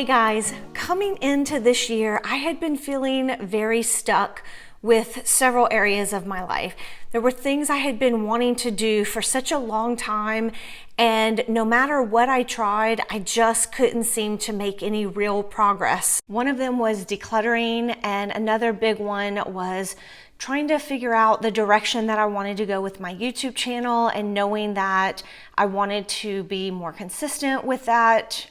Hey guys, coming into this year, I had been feeling very stuck with several areas of my life. There were things I had been wanting to do for such a long time, and no matter what I tried, I just couldn't seem to make any real progress. One of them was decluttering, and another big one was trying to figure out the direction that I wanted to go with my YouTube channel, and knowing that I wanted to be more consistent with that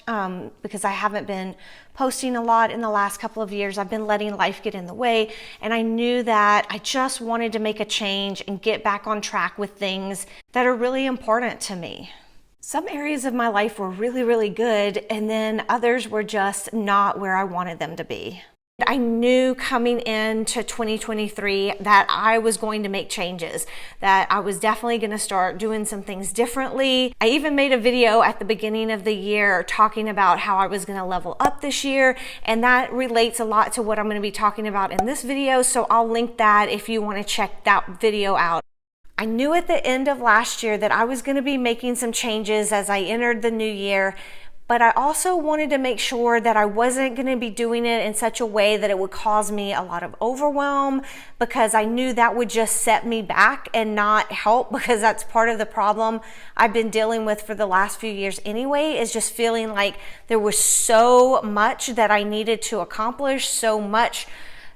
because I haven't been posting a lot in the last couple of years. I've been letting life get in the way, and I knew that I just wanted to make a change and get back on track with things that are really important to me. Some areas of my life were really good, and then others were just not where I wanted them to be. I knew coming into 2023 that I was going to make changes, that I was definitely going to start doing some things differently. I even made a video at the beginning of the year talking about how I was going to level up this year, and that relates a lot to what I'm going to be talking about in this video, so I'll link that if you want to check that video out. I knew at the end of last year that I was going to be making some changes as I entered the new year, but I also wanted to make sure that I wasn't going to be doing it in such a way that it would cause me a lot of overwhelm, because I knew that would just set me back and not help, because that's part of the problem I've been dealing with for the last few years anyway, is just feeling like there was so much that I needed to accomplish, so much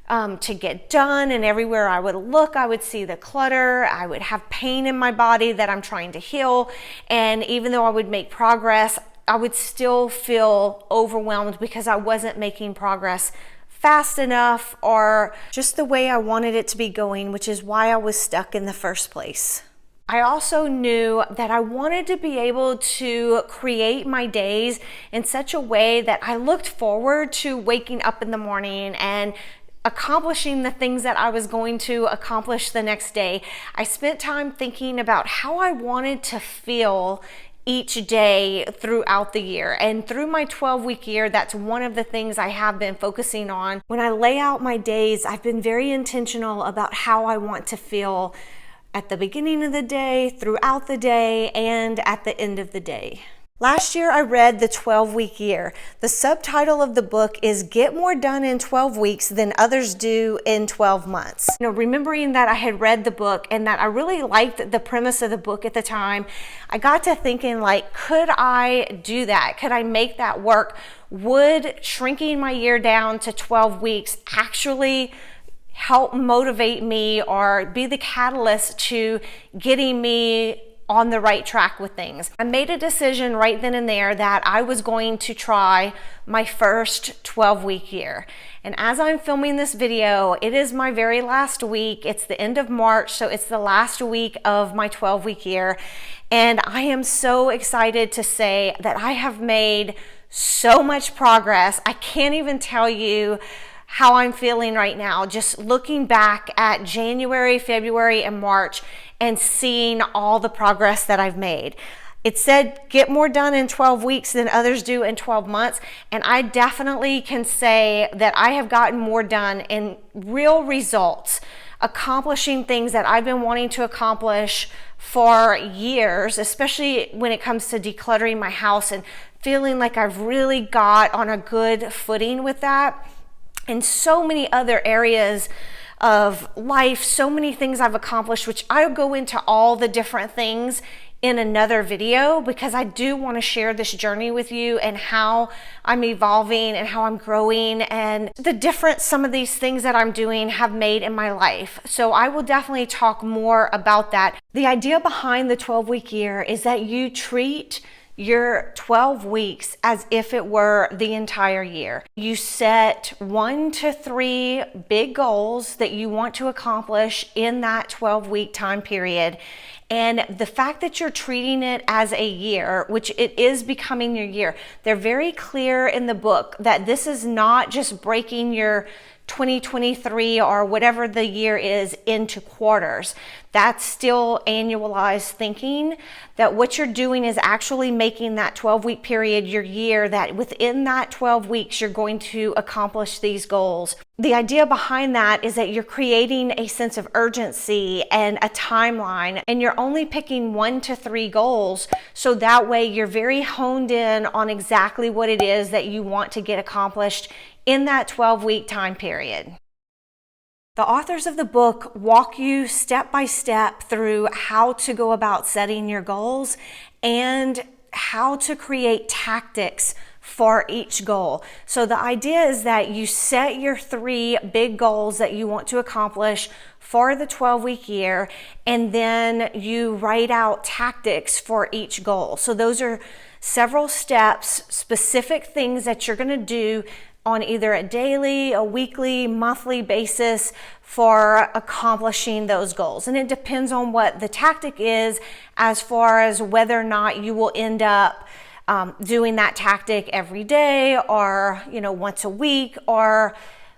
to get done, and everywhere I would look, I would see the clutter. I would have pain in my body that I'm trying to heal, and even though I would make progress, I would still feel overwhelmed because I wasn't making progress fast enough or just the way I wanted it to be going, which is why I was stuck in the first place. I also knew that I wanted to be able to create my days in such a way that I looked forward to waking up in the morning and accomplishing the things that I was going to accomplish the next day. I spent time thinking about how I wanted to feel each day throughout the year. And through my 12-week year, that's one of the things I have been focusing on. When I lay out my days, I've been very intentional about how I want to feel at the beginning of the day, throughout the day, and at the end of the day. Last year, I read The 12-Week Year. The subtitle of the book is Get More Done in 12 Weeks Than Others Do in 12 Months. Remembering that I had read the book and that I really liked the premise of the book at the time, I got to thinking, like, could I do that? Could I make that work? Would shrinking my year down to 12 weeks actually help motivate me or be the catalyst to getting me on the right track with things? I made a decision right then and there that I was going to try my first 12-week year. And as I'm filming this video, it is my very last week. It's the end of March, so it's the last week of my 12-week year. And I am so excited to say that I have made so much progress. I can't even tell you how I'm feeling right now, just looking back at January, February, and March and seeing all the progress that I've made. It said get more done in 12 weeks than others do in 12 months. And I definitely can say that I have gotten more done in real results, accomplishing things that I've been wanting to accomplish for years, especially when it comes to decluttering my house and feeling like I've really got on a good footing with that. And so many other areas of life, so many things I've accomplished, which I'll go into all the different things in another video, because I do want to share this journey with you and how I'm evolving and how I'm growing and the difference some of these things that I'm doing have made in my life. So I will definitely talk more about that. The idea behind the 12-week year is that you treat your 12 weeks as if it were the entire year. You set 1 to 3 big goals that you want to accomplish in that 12-week time period. And the fact that you're treating it as a year, which it is becoming your year, they're very clear in the book that this is not just breaking your 2023 or whatever the year is into quarters. That's still annualized thinking, that what you're doing is actually making that 12-week period your year, that within that 12 weeks, you're going to accomplish these goals. The idea behind that is that you're creating a sense of urgency and a timeline, and you're only picking 1 to 3 goals. So that way you're very honed in on exactly what it is that you want to get accomplished in that 12-week time period. The authors of the book walk you step by step through how to go about setting your goals and how to create tactics for each goal. So the idea is that you set your 3 big goals that you want to accomplish for the 12-week year, and then you write out tactics for each goal. So those are several steps, specific things that you're going to do on either a daily, a weekly, monthly basis for accomplishing those goals. And it depends on what the tactic is as far as whether or not you will end up doing that tactic every day, or once a week, or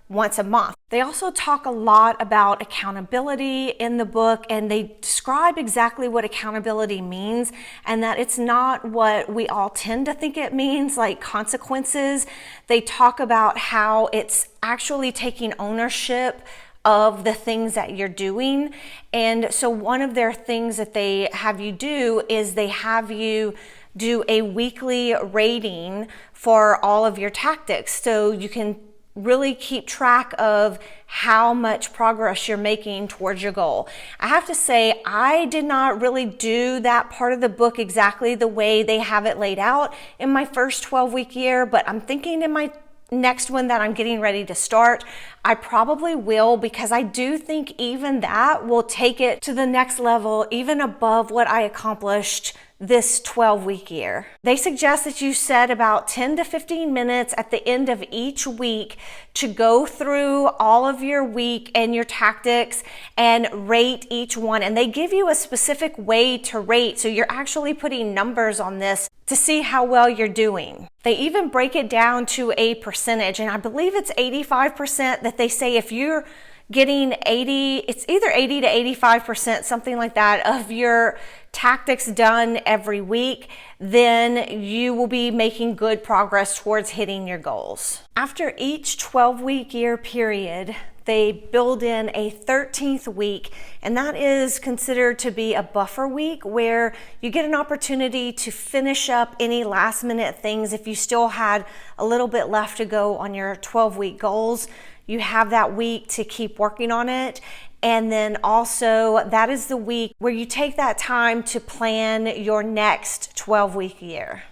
once a month. They also talk a lot about accountability in the book, and they describe exactly what accountability means, and that it's not what we all tend to think it means, like consequences. They talk about how it's actually taking ownership of the things that you're doing. And so one of their things that they have you do is they have you do a weekly rating for all of your tactics, so you can really keep track of how much progress you're making towards your goal. I have to say, I did not really do that part of the book exactly the way they have it laid out in my first 12-week year, but I'm thinking in my next one that I'm getting ready to start, I probably will, because I do think even that will take it to the next level, even above what I accomplished this 12-week year. They suggest that you set about 10 to 15 minutes at the end of each week to go through all of your week and your tactics and rate each one. And they give you a specific way to rate, so you're actually putting numbers on this to see how well you're doing. They even break it down to a percentage, and I believe it's 85% that they say if you're getting 80, it's either 80 to 85%, something like that, of your tactics done every week, then you will be making good progress towards hitting your goals. After each 12-week year period, they build in a 13th week, and that is considered to be a buffer week where you get an opportunity to finish up any last minute things. If you still had a little bit left to go on your 12-week goals, you have that week to keep working on it. And then also that is the week where you take that time to plan your next 12-week year.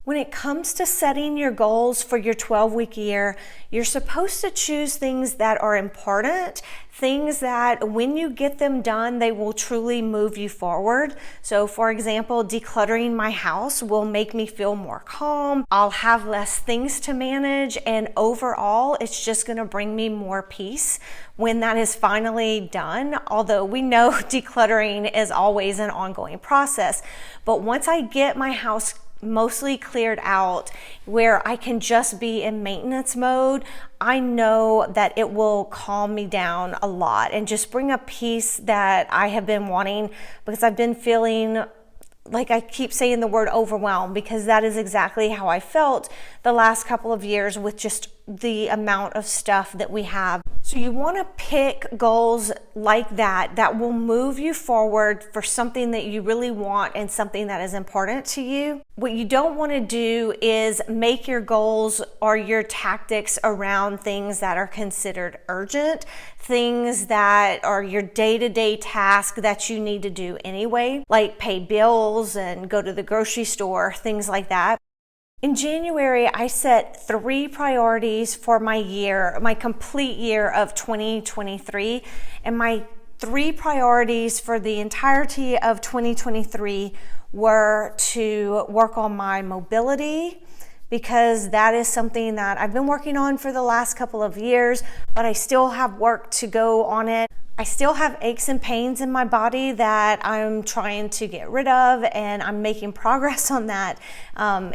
When it comes to setting your goals for your 12-week year, you're supposed to choose things that are important, things that when you get them done, they will truly move you forward. So for example, decluttering my house will make me feel more calm. I'll have less things to manage, and overall, it's just gonna bring me more peace when that is finally done. Although we know decluttering is always an ongoing process. But once I get my house mostly cleared out where I can just be in maintenance mode, I know that it will calm me down a lot and just bring a peace that I have been wanting, because I've been feeling like, I keep saying the word overwhelmed, because that is exactly how I felt the last couple of years with just the amount of stuff that we have. So you want to pick goals like that will move you forward for something that you really want and something that is important to you. What you don't want to do is make your goals or your tactics around things that are considered urgent, things that are your day-to-day task that you need to do anyway, like pay bills and go to the grocery store, things like that. In January, I set 3 priorities for my year, my complete year of 2023. And my 3 priorities for the entirety of 2023 were to work on my mobility, because that is something that I've been working on for the last couple of years, but I still have work to go on it. I still have aches and pains in my body that I'm trying to get rid of, and I'm making progress on that,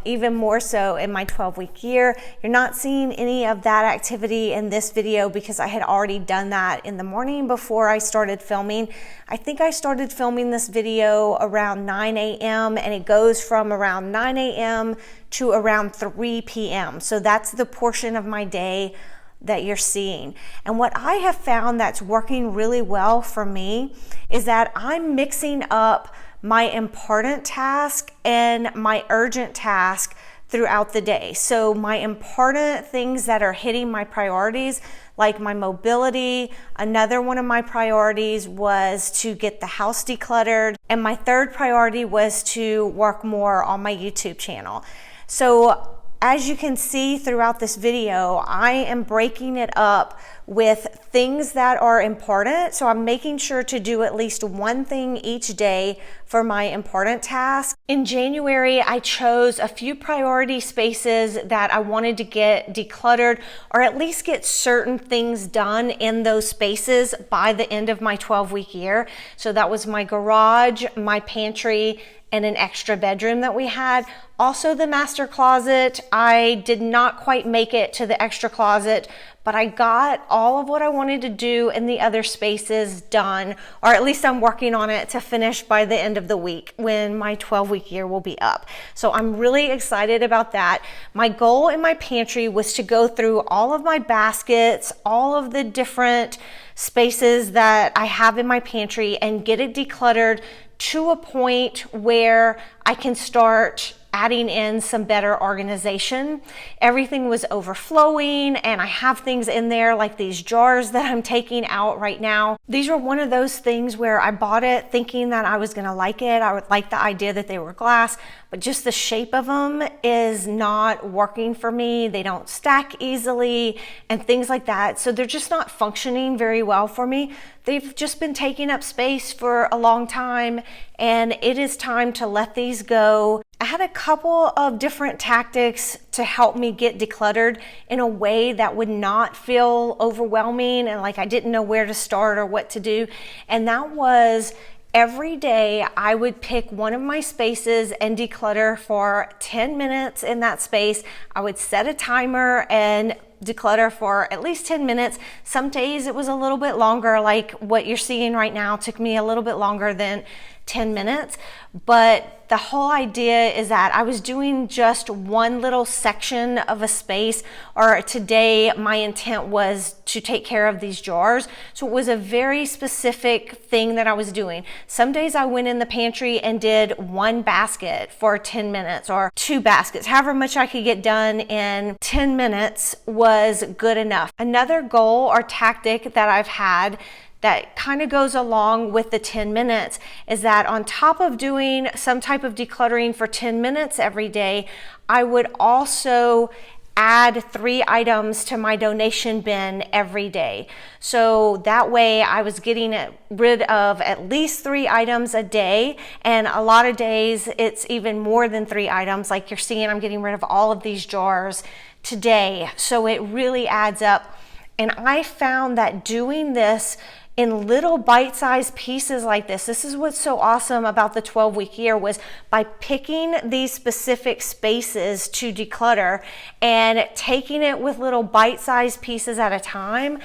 even more so in my 12-week year. You're not seeing any of that activity in this video because I had already done that in the morning before I started filming. I think I started filming this video around 9 a.m. and it goes from around 9 a.m. to around 3 p.m. So that's the portion of my day that you're seeing. And what I have found that's working really well for me is that I'm mixing up my important task and my urgent task throughout the day. So my important things that are hitting my priorities, like my mobility, another one of my priorities was to get the house decluttered, and my third priority was to work more on my YouTube channel. So as you can see throughout this video, I am breaking it up with things that are important. So I'm making sure to do at least one thing each day for my important task. In January, I chose a few priority spaces that I wanted to get decluttered, or at least get certain things done in those spaces by the end of my 12-week year. So that was my garage, my pantry, and an extra bedroom that we had. Also the master closet. I did not quite make it to the extra closet, but I got all of what I wanted to do in the other spaces done, or at least I'm working on it to finish by the end of the week when my 12-week year will be up. So I'm really excited about that. My goal in my pantry was to go through all of my baskets, all of the different spaces that I have in my pantry, and get it decluttered to a point where I can start adding in some better organization. Everything was overflowing, and I have things in there like these jars that I'm taking out right now. These were one of those things where I bought it thinking that I was gonna like it. I would like the idea that they were glass, but just the shape of them is not working for me. They don't stack easily and things like that. So they're just not functioning very well for me. They've just been taking up space for a long time, and it is time to let these go. I had a couple of different tactics to help me get decluttered in a way that would not feel overwhelming and like I didn't know where to start or what to do. And that was every day I would pick one of my spaces and declutter for 10 minutes in that space. I would set a timer and declutter for at least 10 minutes. Some days it was a little bit longer, like what you're seeing right now took me a little bit longer than 10 minutes. But the whole idea is that I was doing just one little section of a space, or today my intent was to take care of these jars. So it was a very specific thing that I was doing. Some days I went in the pantry and did one basket for 10 minutes or two baskets. However much I could get done in 10 minutes was good enough. Another goal or tactic that I've had that kind of goes along with the 10 minutes is that on top of doing some type of decluttering for 10 minutes every day, I would also add 3 items to my donation bin every day. So that way I was getting rid of at least 3 items a day, and a lot of days it's even more than 3 items. Like you're seeing, I'm getting rid of all of these jars today. So it really adds up. And I found that doing this in little bite-sized pieces like this is what's so awesome about the 12-week year, was by picking these specific spaces to declutter and taking it with little bite-sized pieces at a time,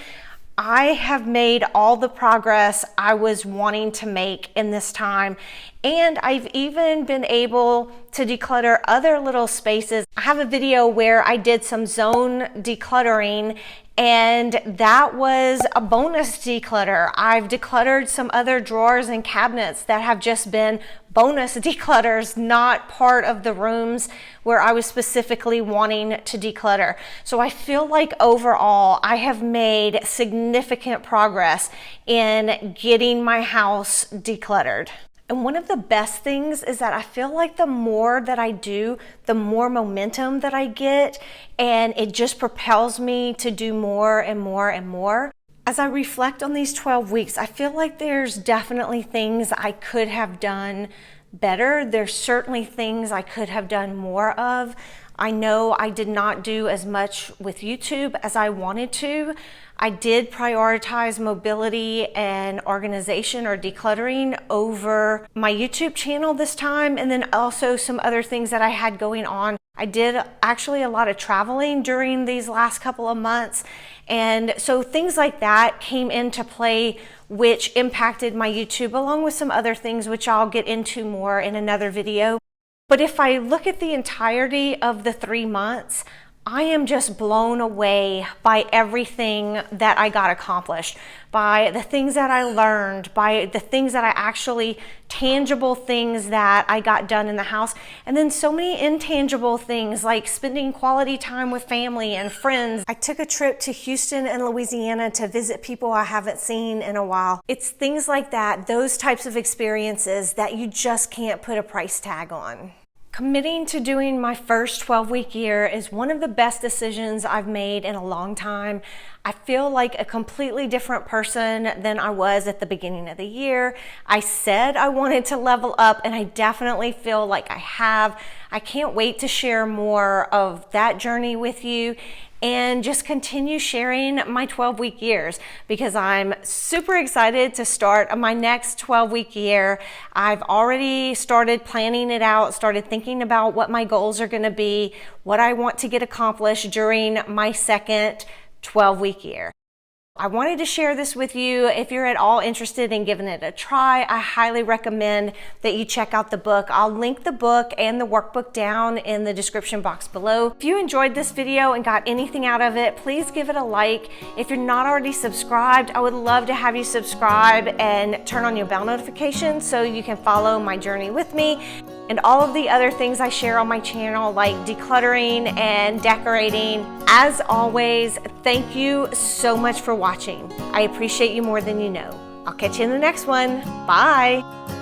I have made all the progress I was wanting to make in this time. And I've even been able to declutter other little spaces. I have a video where I did some zone decluttering, and that was a bonus declutter. I've decluttered some other drawers and cabinets that have just been bonus declutters, not part of the rooms where I was specifically wanting to declutter. So I feel like overall I have made significant progress in getting my house decluttered. And one of the best things is that I feel like the more that I do, the more momentum that I get, and it just propels me to do more and more and more. As I reflect on these 12 weeks, I feel like there's definitely things I could have done better. There's certainly things I could have done more of. I know I did not do as much with YouTube as I wanted to. I did prioritize mobility and organization or decluttering over my YouTube channel this time, and then also some other things that I had going on. I did actually a lot of traveling during these last couple of months, and so things like that came into play, which impacted my YouTube, along with some other things which I'll get into more in another video. But if I look at the entirety of the 3 months, I am just blown away by everything that I got accomplished, by the things that I learned, by the things that I actually, tangible things that I got done in the house, and then so many intangible things like spending quality time with family and friends. I took a trip to Houston and Louisiana to visit people I haven't seen in a while. It's things like that, those types of experiences that you just can't put a price tag on. Committing to doing my first 12-week year is one of the best decisions I've made in a long time. I feel like a completely different person than I was at the beginning of the year. I said I wanted to level up, and I definitely feel like I have. I can't wait to share more of that journey with you and just continue sharing my 12-week years, because I'm super excited to start my next 12-week year. I've already started planning it out, started thinking about what my goals are gonna be, what I want to get accomplished during my second 12-week year. I wanted to share this with you. If you're at all interested in giving it a try, I highly recommend that you check out the book. I'll link the book and the workbook down in the description box below. If you enjoyed this video and got anything out of it, please give it a like. If you're not already subscribed, I would love to have you subscribe and turn on your bell notifications so you can follow my journey with me and all of the other things I share on my channel, like decluttering and decorating. As always, thank you so much for watching. I appreciate you more than you know. I'll catch you in the next one. Bye.